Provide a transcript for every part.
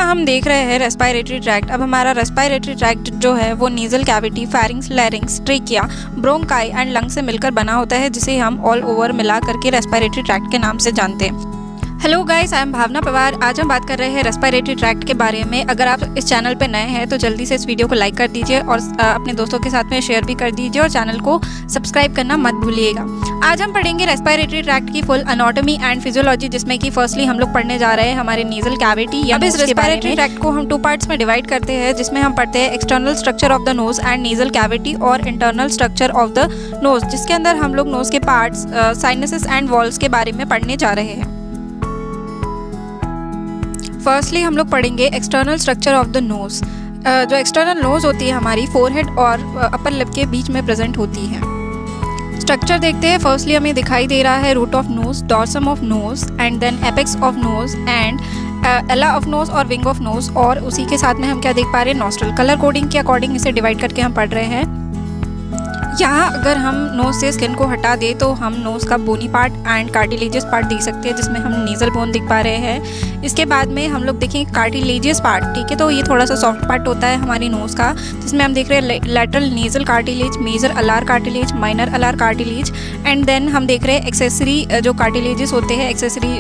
यहाँ हम देख रहे हैं रेस्पिरेटरी ट्रैक्ट। अब हमारा रेस्पिरेटरी ट्रैक्ट जो है वो nasal cavity, pharynx, लैरिंग्स, trachea, bronchi and lung से मिलकर बना होता है, जिसे हम ऑल ओवर मिला करके रेस्पिरेटरी ट्रैक्ट के नाम से जानते हैं। हेलो गाइस, आई एम भावना पवार। आज हम बात कर रहे हैं रेस्पिरेटरी ट्रैक्ट के बारे में। अगर आप इस चैनल पे नए हैं तो जल्दी से इस वीडियो को लाइक कर दीजिए और अपने दोस्तों के साथ में शेयर भी कर दीजिए और चैनल को सब्सक्राइब करना मत भूलिएगा। आज हम पढ़ेंगे रेस्पिरेटरी ट्रैक्ट की फुल एनाटॉमी एंड फिजियोलॉजी, जिसमें कि फर्स्टली हम लोग पढ़ने जा रहे हैं हमारे नेजल कैविटी या इस रेस्पिरेटरी ट्रैक्ट को हम 2 पार्ट्स में डिवाइड करते हैं, जिसमें हम पढ़ते हैं external structure of the nose and nasal cavity और internal structure of the nose, जिसके अंदर हम लोग नोज के पार्ट्स, साइनसेस एंड वॉल्स के बारे में पढ़ने जा रहे हैं। फर्स्टली हम लोग पढ़ेंगे external structure of the knows. जो एक्सटर्नल नोज होती है हमारी फोरहेड और अपर लिप के बीच में प्रेजेंट होती है। स्ट्रक्चर देखते हैं। फर्स्टली हमें दिखाई दे रहा है root of nose, dorsum of nose and then apex of nose and ala of nose और विंग ऑफ नोज, और उसी के साथ में हम क्या देख पा रहे हैं, नॉस्ट्रल। कलर कोडिंग के अकॉर्डिंग इसे डिवाइड करके हम पढ़ रहे हैं। यहाँ अगर हम नोज से स्किन को हटा दें तो हम नोज का बोनी पार्ट एंड कार्टिलेजियस पार्ट देख सकते हैं, जिसमें हम नेजल बोन दिख पा रहे हैं। इसके बाद में हम लोग देखेंगे कार्टिलेजियस पार्ट, ठीक है। तो ये थोड़ा सा सॉफ्ट पार्ट होता है हमारी नोज का, जिसमें हम देख रहे हैं lateral nasal cartilage, major alar cartilage, minor alar cartilage and then हम देख रहे हैं एक्सेसरी जो कार्टिलेजेस होते हैं, एक्सेसरी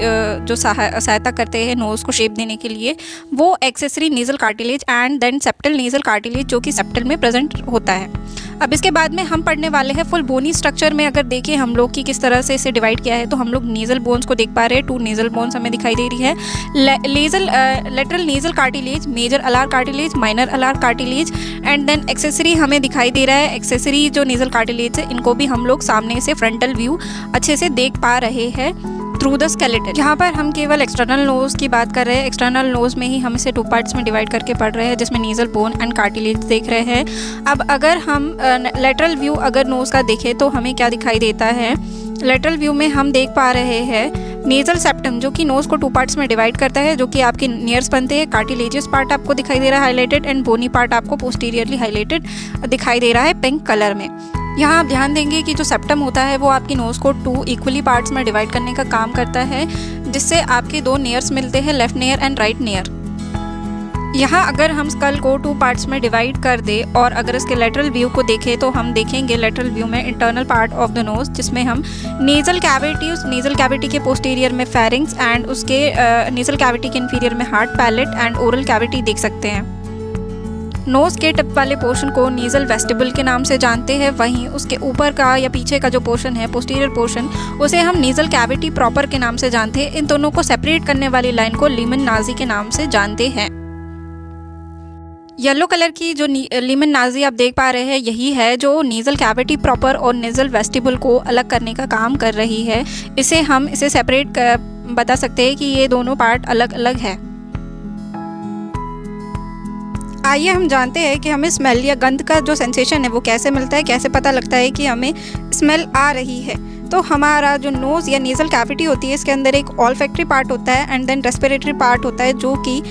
जो सहायता करते हैं नोज को शेप देने के लिए, वो accessory nasal cartilage and then septal nasal cartilage, जो कि सेप्टल में प्रेजेंट होता है। अब इसके बाद में हम पढ़ने वाले हैं फुल बोनी स्ट्रक्चर में। अगर देखें हम लोग कि किस तरह से इसे डिवाइड किया है, तो हम लोग नेजल बोन्स को देख पा रहे हैं। 2 नेजल बोन्स हमें दिखाई दे रही है। Lateral nasal cartilage, major alar cartilage, minor alar cartilage and then accessory हमें दिखाई दे रहा है। एक्सेसरी जो नेजल कार्टिलेज है, इनको भी हम लोग सामने से फ्रंटल व्यू अच्छे से देख पा रहे हैं थ्रू द स्केलेटन। यहाँ पर हम केवल एक्सटर्नल नोज की बात कर रहे हैं। एक्सटर्नल नोज में ही हम इसे 2 पार्ट्स में डिवाइड करके पढ़ रहे हैं, जिसमें नेजल बोन एंड कार्टिलेज देख रहे हैं। अब अगर हम लेटरल व्यू अगर नोज का देखें तो हमें क्या दिखाई देता है, लेटरल व्यू में हम देख पा रहे हैं नेजल सेप्टम, जो कि नोज को 2 पार्ट्स में डिवाइड करता है, जो कि आपके नियर्स बनते हैं। कार्टिलेजियस पार्ट आपको दिखाई दे रहा है हाईलाइटेड एंड बोनी पार्ट आपको पोस्टीरियरली हाईलाइटेड दिखाई दे रहा है पिंक कलर में। यहाँ आप ध्यान देंगे कि जो सेप्टम होता है वो आपकी नोज़ को 2 इक्वली पार्ट्स में डिवाइड करने का काम करता है, जिससे आपके 2 नेयर्स मिलते हैं, left near and right near. यहाँ अगर हम स्कल को 2 पार्ट्स में डिवाइड कर दें और अगर इसके लेटरल व्यू को देखें तो हम देखेंगे लेटरल व्यू में internal part of the knows, जिसमें हम नेजल कैविटी, उस नेजल कैविटी के पोस्टीरियर में फेरिंग्स एंड उसके नेजल कैविटी के इंफीरियर में hard palate and oral cavity देख सकते हैं। नोज़ के टिप वाले पोर्शन को नेजल वेस्टिबल के नाम से जानते हैं, वहीं उसके ऊपर का या पीछे का जो पोर्शन है, पोस्टीरियर पोर्शन, उसे हम नेजल कैविटी प्रॉपर के नाम से जानते हैं। इन दोनों को सेपरेट करने वाली लाइन को लीमन नाजी के नाम से जानते हैं। येलो कलर की जो लीमन नाजी आप देख पा रहे हैं, यही है जो नेजल कैविटी प्रॉपर और नेजल वेस्टिबल को अलग करने का काम कर रही है। इसे सेपरेट बता सकते हैं कि ये दोनों पार्ट अलग अलग है। आइए हम जानते हैं कि हमें स्मेल या गंध का जो सेंसेशन है वो कैसे मिलता है, कैसे पता लगता है कि हमें स्मेल आ रही है। तो हमारा जो नोज़ या नेजल कैविटी होती है, इसके अंदर एक ऑल्फैक्टरी पार्ट होता है एंड देन रेस्पिरेटरी पार्ट होता है, जो कि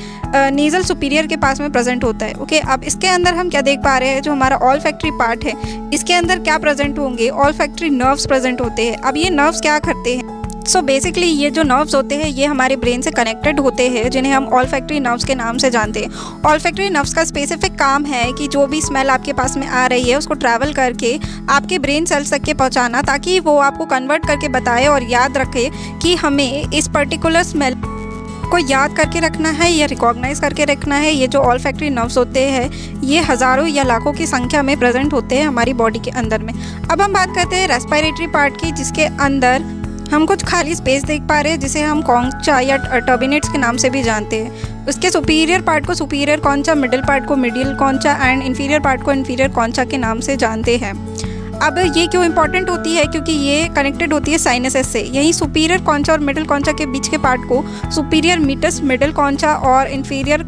नेजल सुपीरियर के पास में प्रेजेंट होता है। ओके, अब इसके अंदर हम क्या देख पा रहे हैं, जो हमारा ऑल्फैक्टरी पार्ट है, इसके अंदर क्या प्रेजेंट होंगे, ऑल्फैक्टरी नर्व्स प्रेजेंट होते हैं। अब ये नर्व्स क्या करते हैं, सो बेसिकली ये जो नर्व्स होते हैं ये हमारे ब्रेन से कनेक्टेड होते हैं, जिन्हें हम ऑल्फैक्टरी नर्व्स के नाम से जानते हैं। ऑल्फैक्टरी नर्व्स का स्पेसिफिक काम है कि जो भी स्मेल आपके पास में आ रही है उसको ट्रैवल करके आपके ब्रेन सेल्स तक के पहुंचाना, ताकि वो आपको कन्वर्ट करके बताए और याद रखे कि हमें इस पर्टिकुलर स्मेल को याद करके रखना है या रिकॉग्नाइज करके रखना है। ये जो ऑल्फैक्टरी नर्व्स होते हैं ये हज़ारों या लाखों की संख्या में प्रेजेंट होते हैं हमारी बॉडी के अंदर में। अब हम बात करते हैं रेस्पिरेटरी पार्ट की, जिसके अंदर हम कुछ खाली स्पेस देख पा रहे हैं, जिसे हम कॉन्चा या टर्बिनेट्स के नाम से भी जानते हैं। उसके सुपीरियर पार्ट को सुपीरियर कॉन्चा, मिडिल पार्ट को मिडिल कॉन्चा एंड इन्फीरियर पार्ट को इन्फीरियर कॉन्चा के नाम से जानते हैं। अब ये क्यों इंपॉर्टेंट होती है, क्योंकि ये कनेक्टेड होती है साइनसेस से। यही सुपीरियर कॉन्चा और मिडिल कॉन्चा के बीच के पार्ट को सुपीरियर मीटस, मिडिल कॉन्चा और इन्फीरियर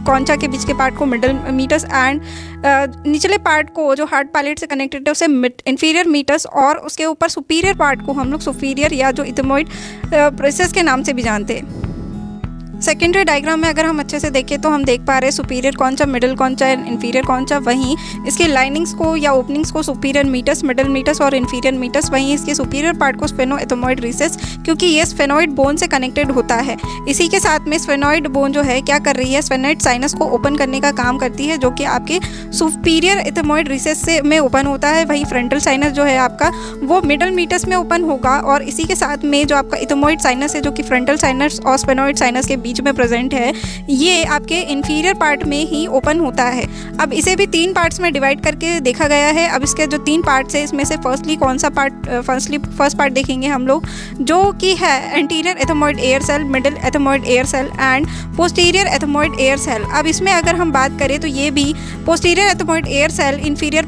कॉन्चा के बीच के पार्ट को मिडिल मीटस एंड निचले पार्ट को जो हार्ड पैलेट से कनेक्टेड है उसे इन्फीरियर मीटस, और उसके ऊपर सुपीरियर पार्ट को हम लोग सुपीरियर या जो इथमोइड प्रोसेस के नाम से भी जानते हैं। सेकेंडरी डायग्राम में अगर हम अच्छे से देखें तो हम देख पा रहे हैं सुपीरियर कौन सा, मिडिल कौन सा, इन्फीरियर कौन सा। वहीं इसके लाइनिंग्स को या ओपनिंग्स को सुपीरियर मीटस, मिडिल मीटस और इन्फीरियर मीटस। वहीं इसके सुपीरियर पार्ट को स्फेनोएथमोइड रिसेस, क्योंकि ये स्फेनोइड बोन से कनेक्टेड होता है। इसी के साथ में स्फेनोइड बोन जो है क्या कर रही है, स्फेनोइड साइनस को ओपन करने का काम करती है, जो कि आपके सुपीरियर एथमोइड रिसेस से में ओपन होता है। वहीं फ्रंटल साइनस जो है आपका वो मिडल मीटस में ओपन होगा, और इसी के साथ में जो आपका एथमोइड साइनस है जो कि फ्रंटल साइनस और स्फेनोइड साइनस के बीच में प्रेजेंट है, ये आपके इन्फीरियर पार्ट में ही ओपन होता है। अब इसे भी 3 पार्ट्स में डिवाइड करके देखा गया है। अब इसके जो 3 पार्ट्स है इसमें से फर्स्टली कौन सा पार्ट, फर्स्ट पार्ट देखेंगे हम लोग, जो कि है anterior ethmoid air cell, middle ethmoid air cell and posterior ethmoid air cell. अब इसमें अगर हम बात करें तो ये भी posterior ethmoid air cell inferior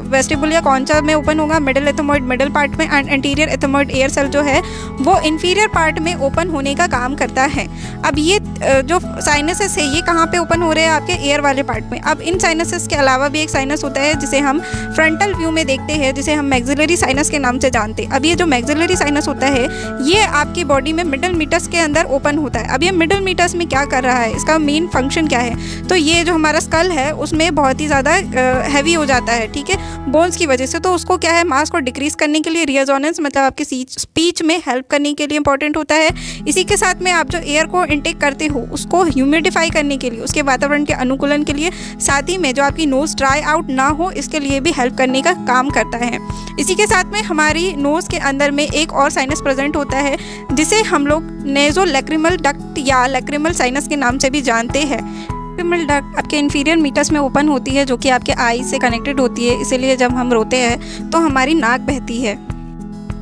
vestibule या कॉन्चा में ओपन होगा, मिडिल एथमोइड मिडिल पार्ट में, and anterior ethmoid air cell जो है वो इन्फीरियर पार्ट में ओपन होने का काम करता है। अब ये जो साइनसेस है ये कहाँ पे ओपन हो रहे हैं, आपके एयर वाले पार्ट में। अब इन साइनसेस के अलावा भी एक साइनस होता है जिसे हम फ्रंटल व्यू में देखते हैं, जिसे हम मैक्सिलरी साइनस के नाम से जानते हैं। अब ये जो मैक्सिलरी साइनस होता है ये आपकी बॉडी में मिडल मीटस के अंदर ओपन होता है। अब ये मिडल मीटस में क्या कर रहा है, इसका मेन फंक्शन क्या है, तो ये जो हमारा स्कल है उसमें बहुत ही ज़्यादा हैवी हो जाता है, ठीक है, बोन्स की वजह से। तो उसको क्या है, मास को डिक्रीज करने के लिए, रियोजोनेंस मतलब आपकी स्पीच में हेल्प करने के लिए इंपॉर्टेंट होता है। इसी के साथ में आप जो एयर को इनटेक करते हो उसको ह्यूमिडिफाई करने के लिए, उसके वातावरण के अनुकूलन के लिए, साथ ही में जो आपकी नोज़ ड्राई आउट ना हो इसके लिए भी हेल्प करने का काम करता है। इसी के साथ में हमारी नोज़ के अंदर में एक और साइनस प्रेजेंट होता है जिसे हम लोग नेज़ोलैक्रिमल डक्ट या लैक्रिमल साइनस के नाम से भी जानते हैं। लैक्रिमल डक्ट आपके इन्फीरियर मीटस में ओपन होती है, जो कि आपके आई से कनेक्टेड होती है, इसीलिए जब हम रोते हैं तो हमारी नाक बहती है।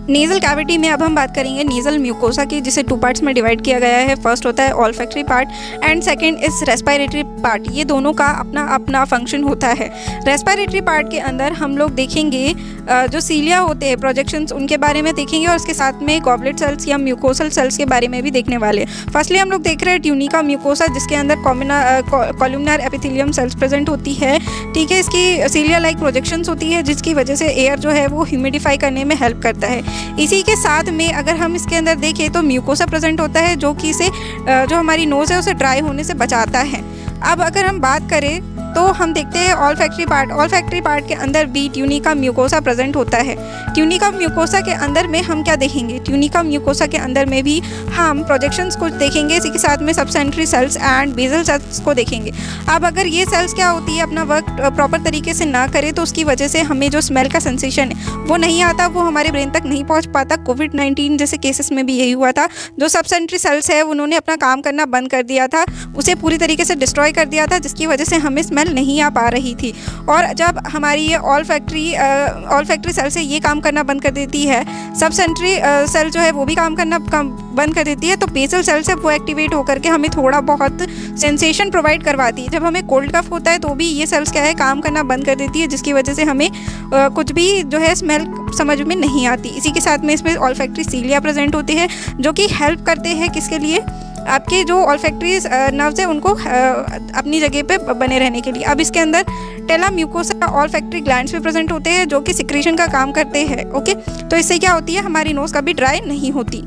नेज़ल कैविटी में अब हम बात करेंगे नेज़ल म्यूकोसा की, जिसे 2 पार्ट्स में डिवाइड किया गया है। फर्स्ट होता है olfactory part and second is respiratory part. ये दोनों का अपना अपना फंक्शन होता है। रेस्पिरेटरी पार्ट के अंदर हम लोग देखेंगे जो सीलिया होते हैं, प्रोजेक्शंस, उनके बारे में देखेंगे, और उसके साथ में गॉबलेट सेल्स या म्यूकोसल सेल्स के बारे में भी देखने वाले हैं। फर्स्टली हम लोग देख रहे हैं ट्यूनिका म्यूकोसा, जिसके अंदर कॉलुमनर एपिथेलियम सेल्स प्रेजेंट होती है, ठीक है। इसकी सीलिया लाइक प्रोजेक्शंस होती है जिसकी वजह से एयर जो है वो ह्यूमिडिफाई करने में हेल्प करता है। इसी के साथ में अगर हम इसके अंदर देखें तो म्यूकोसा प्रेजेंट होता है, जो कि इसे जो हमारी नोज़ है उसे ड्राई होने से बचाता है। अब अगर हम बात करें तो हम देखते हैं ऑल्फैक्टरी पार्ट। ऑल्फैक्टरी पार्ट के अंदर भी ट्यूनिका म्यूकोसा प्रेजेंट होता है। ट्यूनिका म्यूकोसा के अंदर में हम क्या देखेंगे, ट्यूनिका म्यूकोसा के अंदर में भी हम प्रोजेक्शंस को देखेंगे, इसी के साथ में सबसेंट्री सेल्स एंड बेसल सेल्स को देखेंगे। अब अगर ये सेल्स क्या होती है अपना वर्क प्रॉपर तरीके से ना करे तो उसकी वजह से हमें जो स्मेल का सेंसेशन है वो नहीं आता, वो हमारे ब्रेन तक नहीं पहुँच पाता। कोविड-19 जैसे केसेस में भी यही हुआ था। जो सबसेंट्री सेल्स है उन्होंने अपना काम करना बंद कर दिया था, उसे पूरी तरीके से डिस्ट्रॉय कर दिया था, जिसकी वजह से हमें स्मेल नहीं आ पा रही थी। और जब हमारी ये ऑल्फैक्टरी सेल से ये काम करना बंद कर देती है, सबसेंट्री सेल जो है वो भी काम करना बंद कर देती है, तो बेसल सेल से वो एक्टिवेट होकर के हमें थोड़ा बहुत सेंसेशन प्रोवाइड करवाती है। जब हमें कोल्ड कफ होता है तो भी ये सेल्स क्या है, काम करना बंद कर देती है, जिसकी वजह से हमें कुछ भी जो है स्मेल समझ में नहीं आती। इसी के साथ में इसमें ऑल्फैक्टरी सीलिया प्रेजेंट होते हैं, जो कि हेल्प करते हैं किसके लिए, आपके जो ऑल्फैक्टरी नर्व्स है उनको अपनी जगह पे बने रहने के लिए। अब इसके अंदर टेला म्यूकोसा ऑल्फैक्टरी ग्लैंड्स भी प्रेजेंट होते हैं, जो कि सिक्रीशन का काम करते हैं, ओके। तो इससे क्या होती है, हमारी नोज़ कभी ड्राई नहीं होती।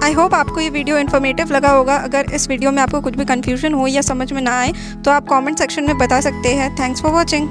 आई होप आपको ये वीडियो इन्फॉर्मेटिव लगा होगा। अगर इस वीडियो में आपको कुछ भी कन्फ्यूजन हो या समझ में ना आए तो आप कमेंट सेक्शन में बता सकते हैं। Thanks for watching.